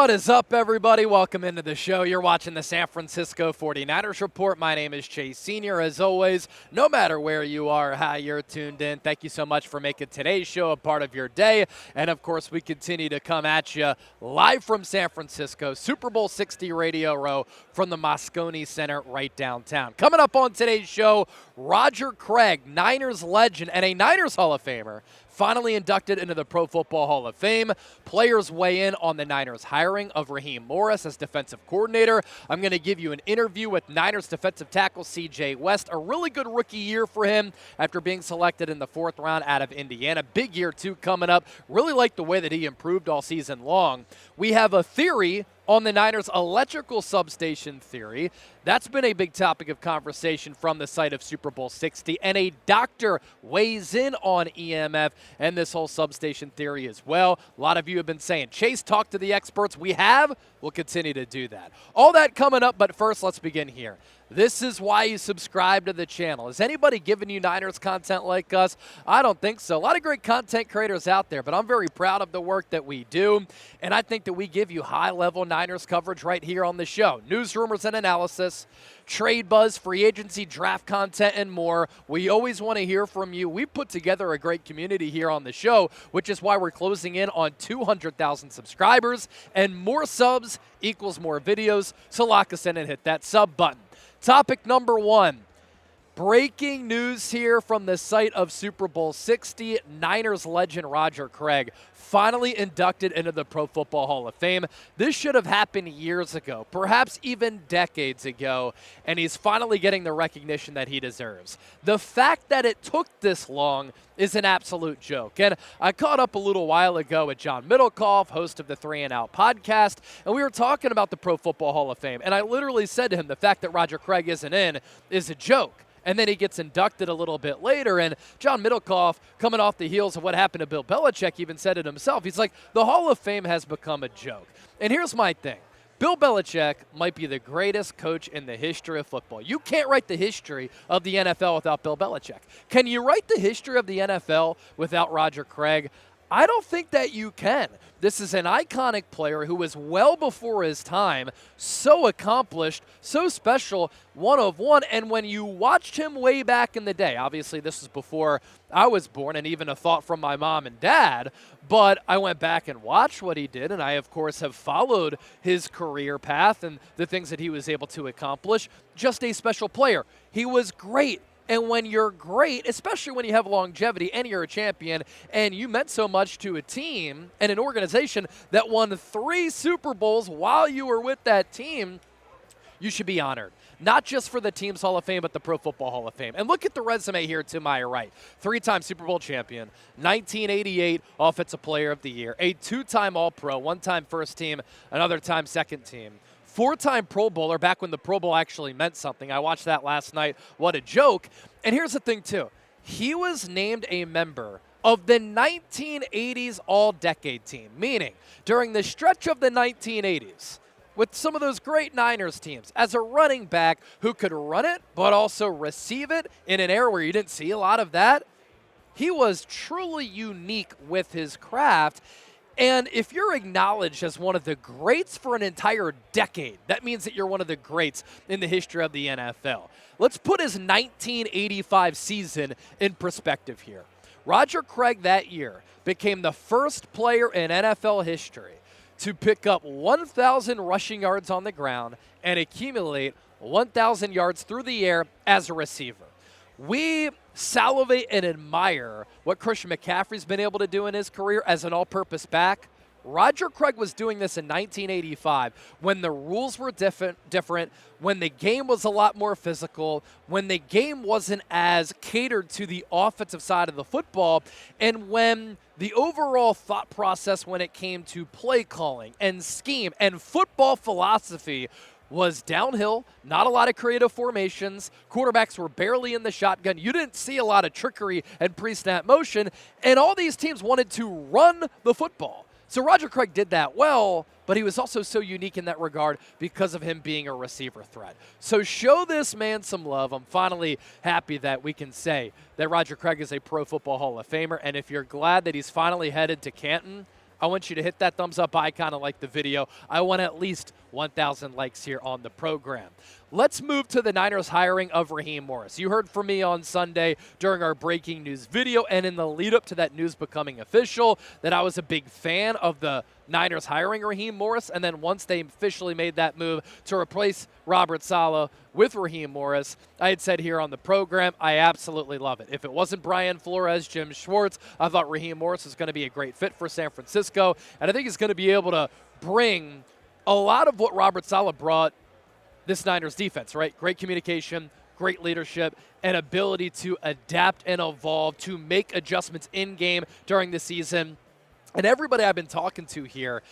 What is up, everybody? Welcome into the show. You're watching the San Francisco 49ers Report. My name is Chase Sr. As always, no matter where you are, how you're tuned in, thank you so much for making today's show a part of your day. And, of course, we continue to come at you live from San Francisco, Super Bowl 60 Radio Row from the Moscone Center right downtown. Coming up on today's show, Roger Craig, Niners legend and a Niners Hall of Famer, finally inducted into the Pro Football Hall of Fame. Players weigh in on the Niners hiring of Raheem Morris as defensive coordinator. I'm going to give you an interview with Niners defensive tackle C.J. West. A really good rookie year for him after being selected in the 4th round out of Indiana. Big year, too, coming up. Really like the way that he improved all season long. We have a theory on the Niners' electrical substation theory. That's been a big topic of conversation from the site of Super Bowl 60, and a doctor weighs in on EMF and this whole substation theory as well. A lot of you have been saying, Chase, talk to the experts. We have. We'll continue to do that. All that coming up, but first, let's begin here. This is why you subscribe to the channel. Is anybody giving you Niners content like us? I don't think so. A lot of great content creators out there, but I'm very proud of the work that we do, and I think that we give you high-level Niners coverage right here on the show. News, rumors, and analysis, trade buzz, free agency, draft content, and more. We always want to hear from you. We put together a great community here on the show, which is why we're closing in on 200,000 subscribers, and more subs equals more videos, so lock us in and hit that sub button. Topic number one, breaking news here from the site of Super Bowl 60. Niners legend Roger Craig finally inducted into the Pro Football Hall of Fame. This should have happened years ago, perhaps even decades ago, and he's finally getting the recognition that he deserves. The fact that it took this long is an absolute joke. And I caught up a little while ago with John Middlecoff, host of the 3 and Out podcast, and we were talking about the Pro Football Hall of Fame, and I literally said to him, the fact that Roger Craig isn't in is a joke. And then he gets inducted a little bit later, and John Middlecoff, coming off the heels of what happened to Bill Belichick, even said it himself. He's like, the Hall of Fame has become a joke. And here's my thing. Bill Belichick might be the greatest coach in the history of football. You can't write the history of the NFL without Bill Belichick. Can you write the history of the NFL without Roger Craig? I don't think that you can. This is an iconic player who was well before his time, so accomplished, so special, one of one. And when you watched him way back in the day, obviously this was before I was born and even a thought from my mom and dad, but I went back and watched what he did, and I, of course, have followed his career path and the things that he was able to accomplish. Just a special player. He was great. And when you're great, especially when you have longevity and you're a champion and you meant so much to a team and an organization that won 3 Super Bowls while you were with that team, you should be honored. Not just for the team's Hall of Fame, but the Pro Football Hall of Fame. And look at the resume here to my right. 3-time Super Bowl champion, 1988 Offensive Player of the Year, a 2-time All-Pro, 1-time first team, another time second team. 4-time Pro Bowler, back when the Pro Bowl actually meant something. I watched that last night. What a joke. And here's the thing, too. He was named a member of the 1980s All-Decade team, meaning during the stretch of the 1980s, with some of those great Niners teams, as a running back who could run it but also receive it in an era where you didn't see a lot of that, he was truly unique with his craft. And if you're acknowledged as one of the greats for an entire decade, that means that you're one of the greats in the history of the NFL. Let's put his 1985 season in perspective here. Roger Craig that year became the first player in NFL history to pick up 1,000 rushing yards on the ground and accumulate 1,000 yards through the air as a receiver. We salivate and admire what Christian McCaffrey's been able to do in his career as an all-purpose back. Roger Craig was doing this in 1985 when the rules were different, when the game was a lot more physical, when the game wasn't as catered to the offensive side of the football, and when the overall thought process when it came to play calling and scheme and football philosophy was downhill, not a lot of creative formations. Quarterbacks were barely in the shotgun. You didn't see a lot of trickery and pre-snap motion, and all these teams wanted to run the football. So Roger Craig did that well, but he was also so unique in that regard because of him being a receiver threat. So show this man some love. I'm finally happy that we can say that Roger Craig is a Pro Football Hall of Famer, and if you're glad that he's finally headed to Canton, I want you to hit that thumbs up icon and like the video. I want at least 1,000 likes here on the program. Let's move to the Niners hiring of Raheem Morris. You heard from me on Sunday during our breaking news video and in the lead up to that news becoming official that I was a big fan of the Niners hiring Raheem Morris, and then once they officially made that move to replace Robert Saleh with Raheem Morris, I had said here on the program, I absolutely love it. If it wasn't Brian Flores, Jim Schwartz, I thought Raheem Morris was going to be a great fit for San Francisco, and I think he's going to be able to bring a lot of what Robert Saleh brought this Niners defense, right? Great communication, great leadership, and ability to adapt and evolve, to make adjustments in-game during the season. And everybody I've been talking to here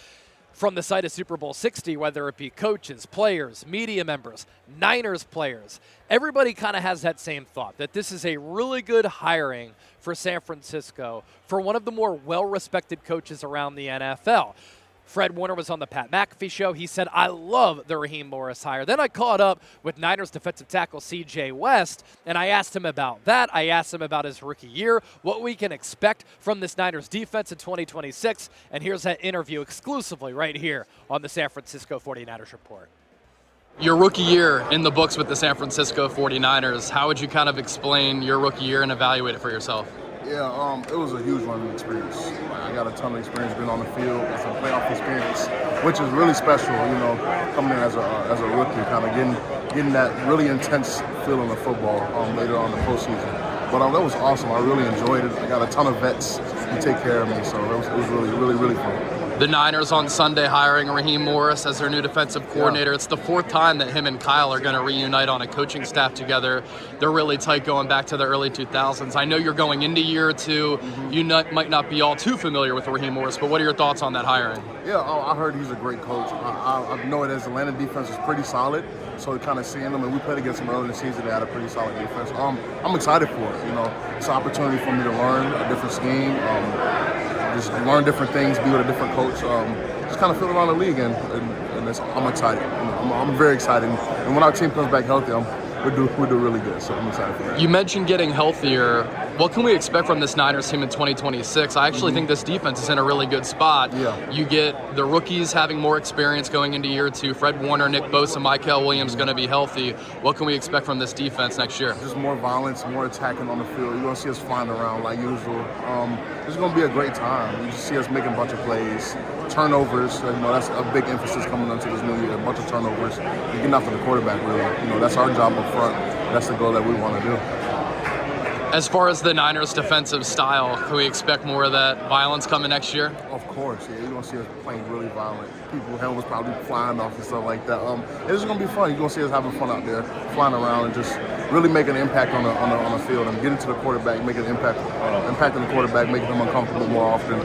from the site of Super Bowl 60, whether it be coaches, players, media members, Niners players, everybody kind of has that same thought, that this is a really good hiring for San Francisco for one of the more well-respected coaches around the NFL. Fred Warner was on the Pat McAfee show. He said, I love the Raheem Morris hire. Then I caught up with Niners defensive tackle C.J. West, and I asked him about that. I asked him about his rookie year, what we can expect from this Niners defense in 2026. And here's that interview exclusively right here on the San Francisco 49ers Report. Your rookie year in the books with the San Francisco 49ers, how would you kind of explain your rookie year and evaluate it for yourself? Yeah, it was a huge learning experience. I got a ton of experience being on the field. It's a playoff experience, which is really special, coming in as a rookie, kind of getting that really intense feeling of football later on in the postseason. But that was awesome. I really enjoyed it. I got a ton of vets to take care of me, so it was really, really, really fun. The Niners on Sunday hiring Raheem Morris as their new defensive coordinator. Yeah. It's the fourth time that him and Kyle are going to reunite on a coaching staff together. They're really tight going back to the early 2000s. I know you're going into year two. Mm-hmm. You might not be all too familiar with Raheem Morris, but what are your thoughts on that hiring? Yeah, I heard he's a great coach. I know that his Atlanta defense is pretty solid, so kind of seeing them, and we played against them early in the season. They had a pretty solid defense. I'm excited for it. It's an opportunity for me to learn a different scheme. Just learn different things, be with a different coach, just kind of feel around the league, and I'm excited. I'm very excited. And when our team comes back healthy, we do really good, so I'm excited for that. You mentioned getting healthier. What can we expect from this Niners team in 2026? I actually think this defense is in a really good spot. Yeah. You get the rookies having more experience going into year two. Fred Warner, Nick Bosa, Mykel Williams going to be healthy. What can we expect from this defense next year? Just more violence, more attacking on the field. You're going to see us flying around like usual. It's going to be a great time. You just see us making a bunch of plays. Turnovers, that's a big emphasis coming into this new year. A bunch of turnovers. You're getting after the quarterback, really. That's our job up front. That's the goal that we want to do. As far as the Niners' defensive style, can we expect more of that violence coming next year? Of course, yeah. You're going to see us playing really violent. People, helmets probably flying off and stuff like that. It's going to be fun. You're going to see us having fun out there, flying around and just really making an impact on the field and getting to the quarterback, making an impact, impacting the quarterback, making them uncomfortable more often.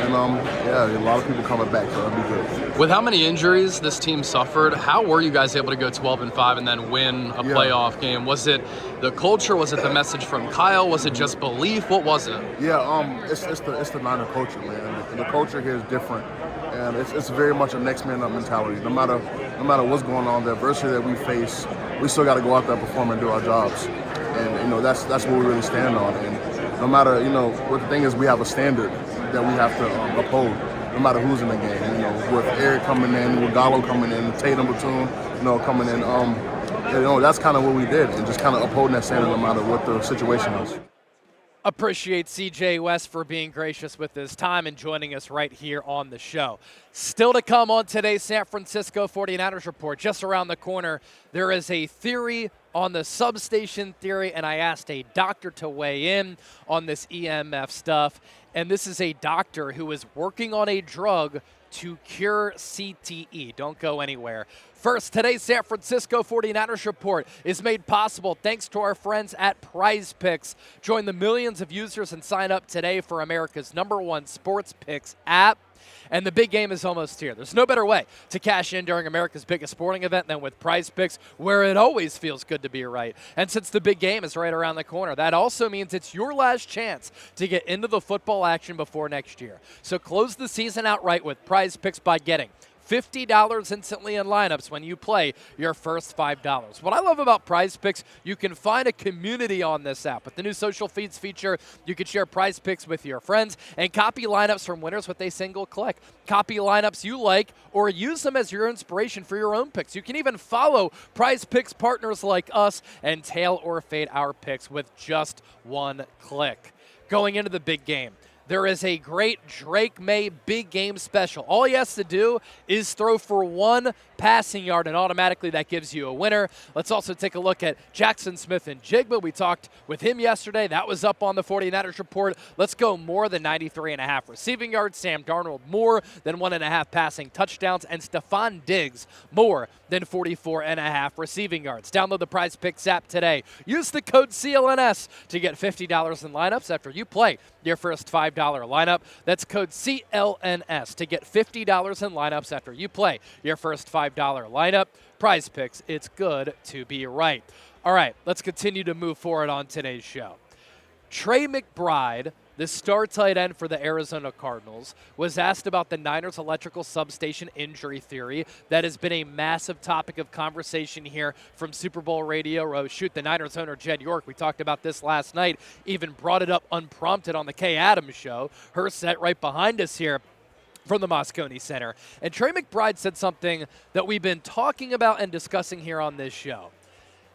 And, a lot of people coming back, so that'll be good. With how many injuries this team suffered, how were you guys able to go 12-5 and then win a playoff game? Was it the culture? Was it the message from Kyle? Was it just belief? What was it? Yeah, it's the Niner culture, man. The culture here is different, and it's very much a next man up mentality. No matter what's going on, the adversity that we face, we still got to go out there, perform, and do our jobs. And that's what we really stand on. And no matter what the thing is, we have a standard that we have to uphold, no matter who's in the game. With Eric coming in, with Gallo coming in, Tatum Platoon, coming in. That's kind of what we did, and just kind of upholding that standard no matter what the situation is. Appreciate C.J. West for being gracious with his time and joining us right here on the show. Still to come on today's San Francisco 49ers Report, just around the corner, there is a theory on the substation theory, and I asked a doctor to weigh in on this EMF stuff. And this is a doctor who is working on a drug to cure CTE. Don't go anywhere. First, today's San Francisco 49ers Report is made possible thanks to our friends at PrizePicks. Join the millions of users and sign up today for America's #1 sports picks app. And the big game is almost here. There's no better way to cash in during America's biggest sporting event than with PrizePicks, where it always feels good to be right. And since the big game is right around the corner, that also means it's your last chance to get into the football action before next year. So close the season out right with PrizePicks by getting $50 instantly in lineups when you play your first $5. What I love about PrizePicks, you can find a community on this app. With the new social feeds feature, you can share PrizePicks with your friends and copy lineups from winners with a single click. Copy lineups you like or use them as your inspiration for your own picks. You can even follow PrizePicks partners like us and tail or fade our picks with just one click. Going into the big game, there is a great Drake May big game special. All he has to do is throw for one passing yard, and automatically that gives you a winner. Let's also take a look at Jackson Smith and Jigba. We talked with him yesterday. That was up on the 49ers report. Let's go more than 93.5 receiving yards. Sam Darnold more than 1.5 passing touchdowns, and Stephon Diggs more than 44.5 receiving yards. Download the PrizePicks app today. Use the code CLNS to get $50 in lineups after you play your first $5 lineup. That's code CLNS to get $50 in lineups after you play your first $5 lineup. PrizePicks, it's good to be right. All right, let's continue to move forward on today's show. Trey McBride, the star tight end for the Arizona Cardinals, was asked about the Niners electrical substation injury theory that has been a massive topic of conversation here from Super Bowl Radio. Oh, shoot, the Niners owner, Jed York, we talked about this last night, even brought it up unprompted on the Kay Adams show. Her set right behind us here from the Moscone Center. And Trey McBride said something that we've been talking about and discussing here on this show.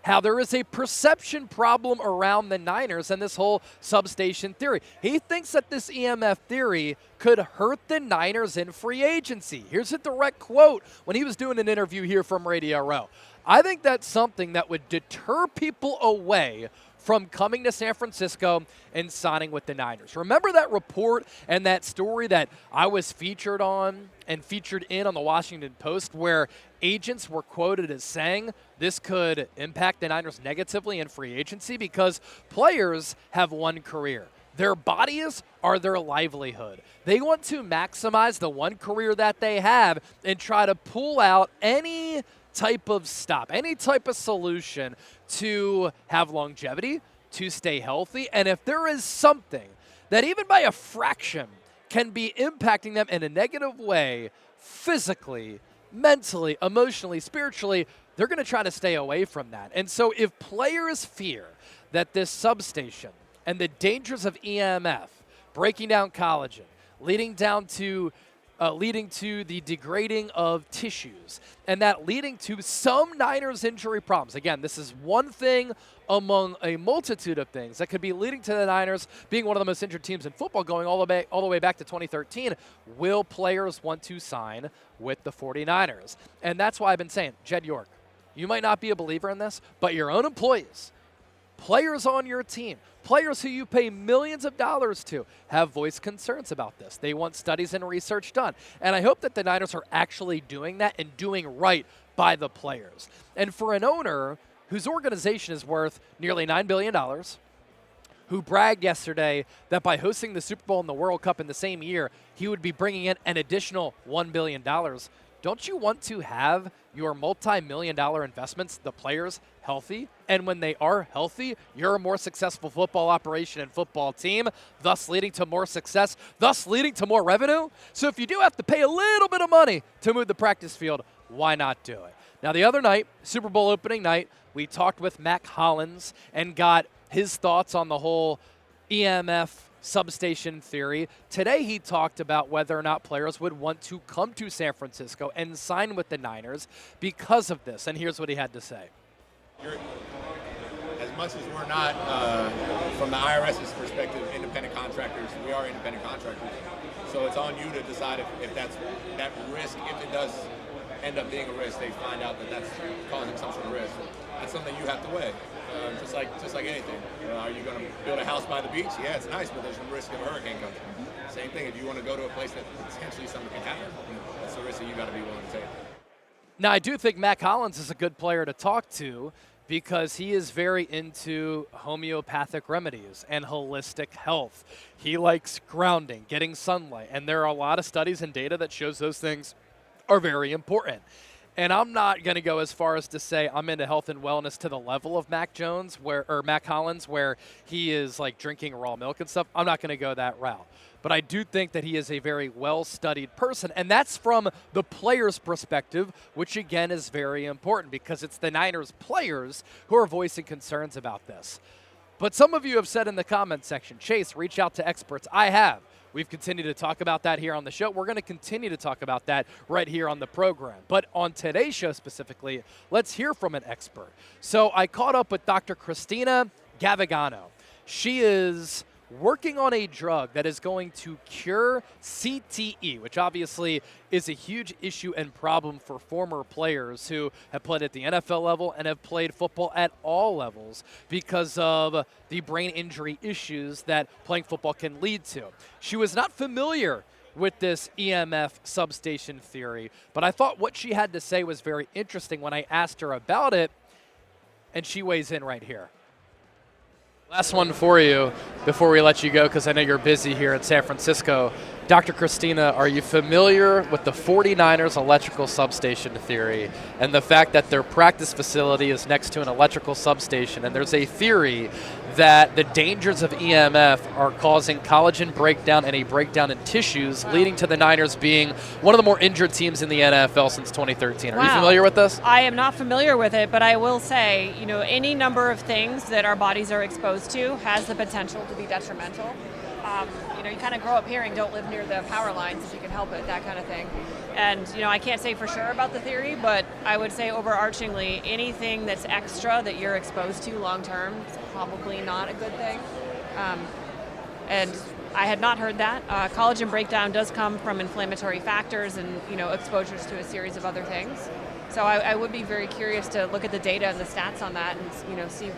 How there is a perception problem around the Niners and this whole substation theory. He thinks that this EMF theory could hurt the Niners in free agency. Here's a direct quote when he was doing an interview here from Radio Row. I think that's something that would deter people away from coming to San Francisco and signing with the Niners. Remember that report and that story that I was featured on and featured in on the Washington Post where agents were quoted as saying this could impact the Niners negatively in free agency because players have one career. Their bodies are their livelihood. They want to maximize the one career that they have and try to pull out any type of stop, any type of solution to have longevity, to stay healthy. And if there is something that even by a fraction can be impacting them in a negative way, physically, mentally, emotionally, spiritually, they're going to try to stay away from that. And so if players fear that this substation and the dangers of EMF, breaking down collagen, leading to the degrading of tissues, and that leading to some Niners injury problems. Again, this is one thing among a multitude of things that could be leading to the Niners being one of the most injured teams in football going all the way back to 2013. Will players want to sign with the 49ers? And that's why I've been saying, Jed York, you might not be a believer in this, but your own employees, players on your team, players who you pay millions of dollars to have voiced concerns about this. They want studies and research done. And I hope that the Niners are actually doing that and doing right by the players. And for an owner whose organization is worth nearly $9 billion, who bragged yesterday that by hosting the Super Bowl and the World Cup in the same year, he would be bringing in an additional $1 billion. Don't you want to have your multi-million-dollar investments, the players, healthy? And when they are healthy, you're a more successful football operation and football team, thus leading to more success, thus leading to more revenue. So if you do have to pay a little bit of money to move the practice field, why not do it? Now, the other night, Super Bowl opening night, we talked with Mac Hollins and got his thoughts on the whole EMF substation theory. Today he talked about whether or not players would want to come to San Francisco and sign with the Niners because of this. And here's what he had to say. As much as we're not, from the IRS's perspective, independent contractors, we are independent contractors. So it's on you to decide if that's that risk, if it does end up being a risk, they find out that that's causing some sort of risk. That's something you have to weigh. Just like anything. Are you going to build a house by the beach? Yeah, it's nice, but there's some risk of a hurricane coming. Same thing, if you want to go to a place that potentially something can happen, that's a risk that you got to be willing to take. Now, I do think Mac Hollins is a good player to talk to because he is very into homeopathic remedies and holistic health. He likes grounding, getting sunlight, and there are a lot of studies and data that shows those things are very important. And I'm not going to go as far as to say I'm into health and wellness to the level of Mac Jones or Mac Hollins, where he is like drinking raw milk and stuff. I'm not going to go that route. But I do think that he is a very well-studied person, and that's from the player's perspective, which again is very important because it's the Niners players who are voicing concerns about this. But some of you have said in the comment section, Chase, reach out to experts. I have. We've continued to talk about that here on the show. We're going to continue to talk about that right here on the program. But on today's show specifically, let's hear from an expert. So I caught up with Dr. Christina Gavigano. She is working on a drug that is going to cure CTE, which obviously is a huge issue and problem for former players who have played at the NFL level and have played football at all levels because of the brain injury issues that playing football can lead to. She was not familiar with this EMF substation theory, but I thought what she had to say was very interesting when I asked her about it, and she weighs in right here. Last one for you before we let you go, because I know you're busy here in San Francisco. Dr. Christina, are you familiar with the 49ers electrical substation theory and the fact that their practice facility is next to an electrical substation? And there's a theory that the dangers of EMF are causing collagen breakdown and a breakdown in tissues, leading to the Niners being one of the more injured teams in the NFL since 2013. Are you familiar with this? I am not familiar with it, but I will say, you know, any number of things that our bodies are exposed to has the potential to be detrimental. You know, you kind of grow up hearing don't live near the power lines if you can help it, that kind of thing. And, you know, I can't say for sure about the theory, but I would say overarchingly, anything that's extra that you're exposed to long term is probably not a good thing. And I had not heard that. Collagen breakdown does come from inflammatory factors and, you know, exposures to a series of other things. So I would be very curious to look at the data and the stats on that and, you know, see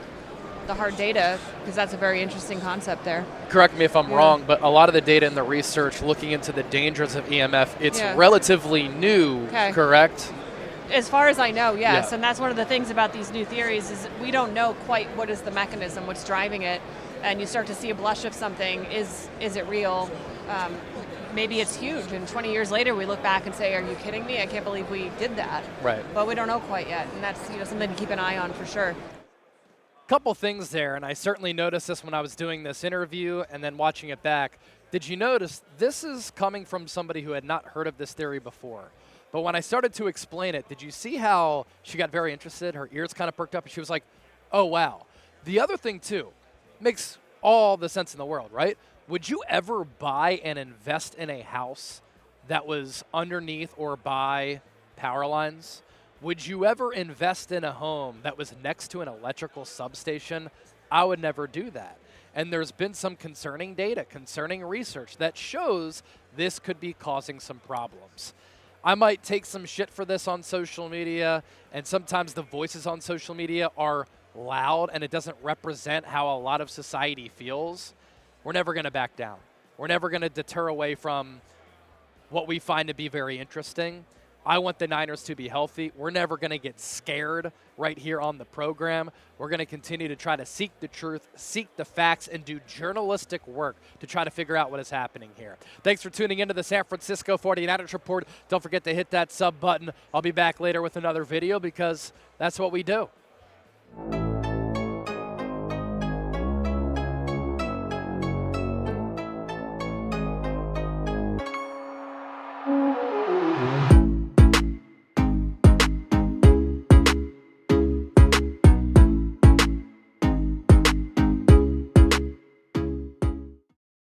the hard data, because that's a very interesting concept there. Correct me if I'm wrong, but a lot of the data and the research looking into the dangers of EMF, it's relatively new, correct? As far as I know, yes. And that's one of the things about these new theories is we don't know quite what is the mechanism, what's driving it. And you start to see a blush of something, is it real? Maybe it's huge, and 20 years later we look back and say, are you kidding me? I can't believe we did that. Right. But we don't know quite yet, and that's, you know, something to keep an eye on for sure. Couple things there, and I certainly noticed this when I was doing this interview and then watching it back. Did you notice this is coming from somebody who had not heard of this theory before? But when I started to explain it, did you see how she got very interested? Her ears kind of perked up, and she was like, oh, wow. The other thing, too, makes all the sense in the world, right? Would you ever buy and invest in a house that was underneath or by power lines? Would you ever invest in a home that was next to an electrical substation? I would never do that. And there's been some concerning data, concerning research that shows this could be causing some problems. I might take some shit for this on social media, and sometimes the voices on social media are loud and it doesn't represent how a lot of society feels. We're never going to back down. We're never going to deter away from what we find to be very interesting. I want the Niners to be healthy. We're never going to get scared right here on the program. We're going to continue to try to seek the truth, seek the facts, and do journalistic work to try to figure out what is happening here. Thanks for tuning into the San Francisco 49ers Report. Don't forget to hit that sub button. I'll be back later with another video because that's what we do.